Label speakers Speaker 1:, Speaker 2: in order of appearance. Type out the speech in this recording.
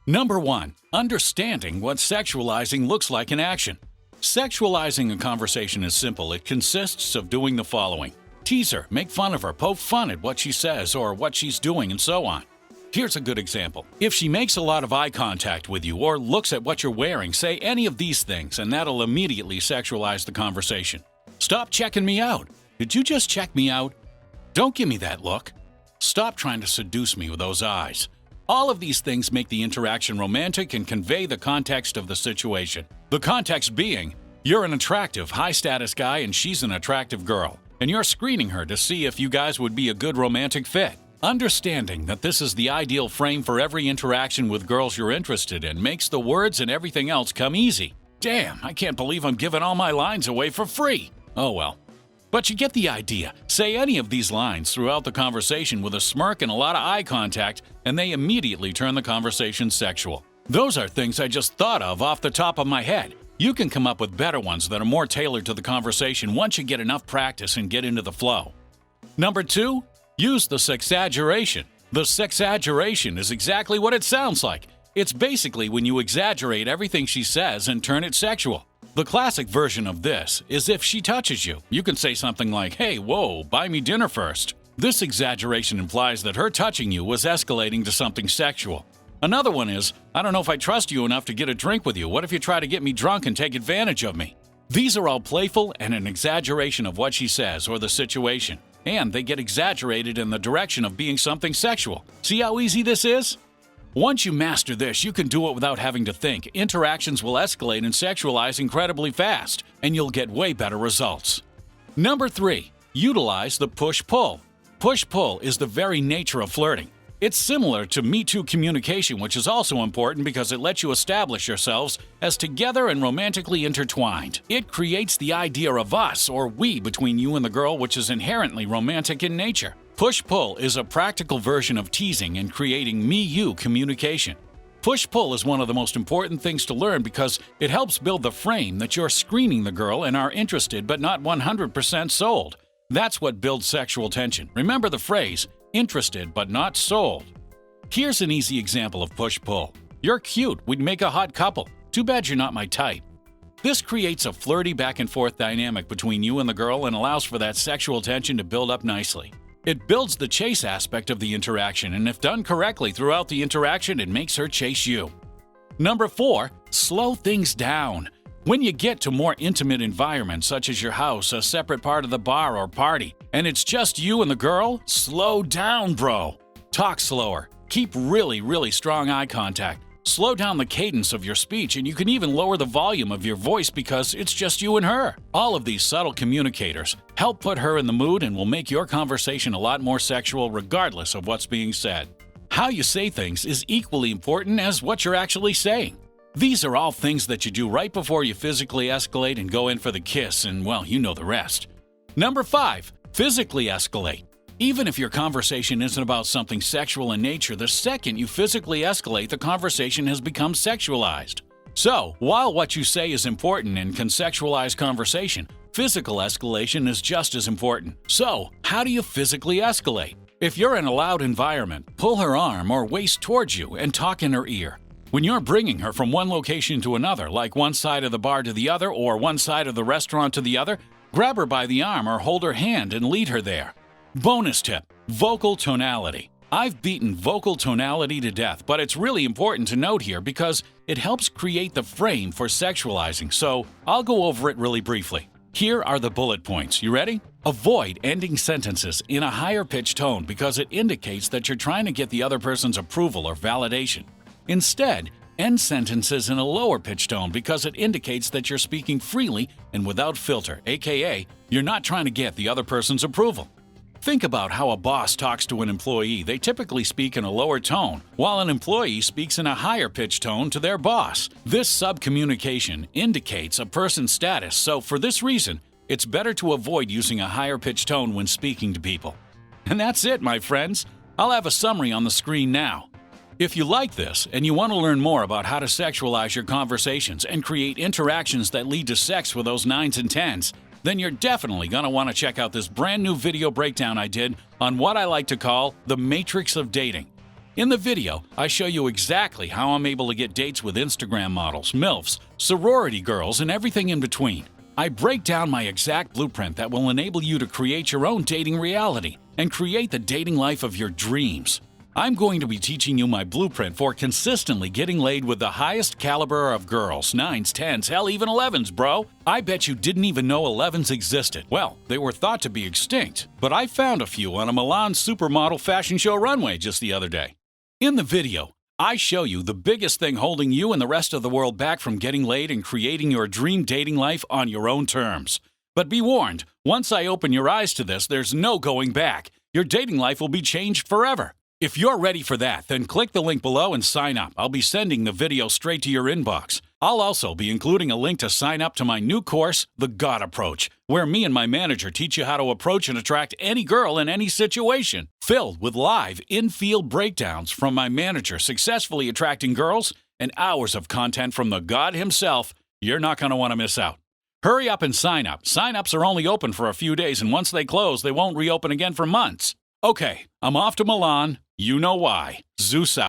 Speaker 1: Number 1. Understanding what sexualizing looks like in action. Sexualizing a conversation is simple. It consists of doing the following. Tease her, make fun of her, poke fun at what she says or what she's doing, and so on. Here's a good example. If she makes a lot of eye contact with you or looks at what you're wearing, say any of these things and that'll immediately sexualize the conversation. Stop checking me out. Did you just check me out? Don't give me that look. Stop trying to seduce me with those eyes. All of these things make the interaction romantic and convey the context of the situation. The context being, you're an attractive, high-status guy and she's an attractive girl, and you're screening her to see if you guys would be a good romantic fit. Understanding that this is the ideal frame for every interaction with girls you're interested in makes the words and everything else come easy. Damn, I can't believe I'm giving all my lines away for free. Oh well. But you get the idea. Say any of these lines throughout the conversation with a smirk and a lot of eye contact, and they immediately turn the conversation sexual. Those are things I just thought of off the top of my head. You can come up with better ones that are more tailored to the conversation once you get enough practice and get into the flow. Number 2, use the sexaggeration. The sexaggeration is exactly what it sounds like. It's basically when you exaggerate everything she says and turn it sexual. The classic version of this is if she touches you. You can say something like, "Hey, whoa, buy me dinner first." This exaggeration implies that her touching you was escalating to something sexual. Another one is, "I don't know if I trust you enough to get a drink with you. What if you try to get me drunk and take advantage of me?" These are all playful and an exaggeration of what she says or the situation, and they get exaggerated in the direction of being something sexual. See how easy this is? Once you master this, you can do it without having to think. Interactions will escalate and sexualize incredibly fast, and you'll get way better results. Number 3, utilize the push-pull. Push-pull is the very nature of flirting. It's similar to Me Too communication, which is also important because it lets you establish yourselves as together and romantically intertwined. It creates the idea of us or we between you and the girl, which is inherently romantic in nature. Push-pull is a practical version of teasing and creating me-you communication. Push-pull is one of the most important things to learn because it helps build the frame that you're screening the girl and are interested but not 100% sold. That's what builds sexual tension. Remember the phrase, interested but not sold. Here's an easy example of push-pull. You're cute, we'd make a hot couple. Too bad you're not my type. This creates a flirty back-and-forth dynamic between you and the girl and allows for that sexual tension to build up nicely. It builds the chase aspect of the interaction, and if done correctly throughout the interaction, it makes her chase you. Number 4, slow things down. When you get to more intimate environments, such as your house, a separate part of the bar or party, and it's just you and the girl, slow down, bro. Talk slower. Keep really strong eye contact. Slow down the cadence of your speech, and you can even lower the volume of your voice because it's just you and her. All of these subtle communicators help put her in the mood and will make your conversation a lot more sexual regardless of what's being said. How you say things is equally important as what you're actually saying. These are all things that you do right before you physically escalate and go in for the kiss, and well, you know the rest. Number 5, physically escalate. Even if your conversation isn't about something sexual in nature, the second you physically escalate, the conversation has become sexualized. So, while what you say is important and can sexualize conversation, physical escalation is just as important. So, how do you physically escalate? If you're in a loud environment, pull her arm or waist towards you and talk in her ear. When you're bringing her from one location to another, like one side of the bar to the other or one side of the restaurant to the other, grab her by the arm or hold her hand and lead her there. Bonus tip, vocal tonality. I've beaten vocal tonality to death, but it's really important to note here because it helps create the frame for sexualizing, so I'll go over it really briefly. Here are the bullet points. You ready? Avoid ending sentences in a higher pitched tone because it indicates that you're trying to get the other person's approval or validation. Instead, end sentences in a lower pitched tone because it indicates that you're speaking freely and without filter, aka you're not trying to get the other person's approval. Think about how a boss talks to an employee. They typically speak in a lower tone, while an employee speaks in a higher pitched tone to their boss. This subcommunication indicates a person's status, so for this reason, it's better to avoid using a higher pitched tone when speaking to people. And that's it, my friends. I'll have a summary on the screen now. If you like this and you want to learn more about how to sexualize your conversations and create interactions that lead to sex with those 9s and 10s, then you're definitely going to want to check out this brand new video breakdown I did on what I like to call the matrix of dating. In the video, I show you exactly how I'm able to get dates with Instagram models, MILFs, sorority girls, and everything in between. I break down my exact blueprint that will enable you to create your own dating reality and create the dating life of your dreams. I'm going to be teaching you my blueprint for consistently getting laid with the highest caliber of girls, 9s, 10s, hell, even 11s, bro. I bet you didn't even know 11s existed. Well, they were thought to be extinct, but I found a few on a Milan supermodel fashion show runway just the other day. In the video, I show you the biggest thing holding you and the rest of the world back from getting laid and creating your dream dating life on your own terms. But be warned, once I open your eyes to this, there's no going back. Your dating life will be changed forever. If you're ready for that, then click the link below and sign up. I'll be sending the video straight to your inbox. I'll also be including a link to sign up to my new course, The God Approach, where me and my manager teach you how to approach and attract any girl in any situation. Filled with live, in-field breakdowns from my manager successfully attracting girls and hours of content from the God himself, you're not going to want to miss out. Hurry up and sign up. Sign-ups are only open for a few days, and once they close, they won't reopen again for months. Okay, I'm off to Milan. You know why. Zeus out.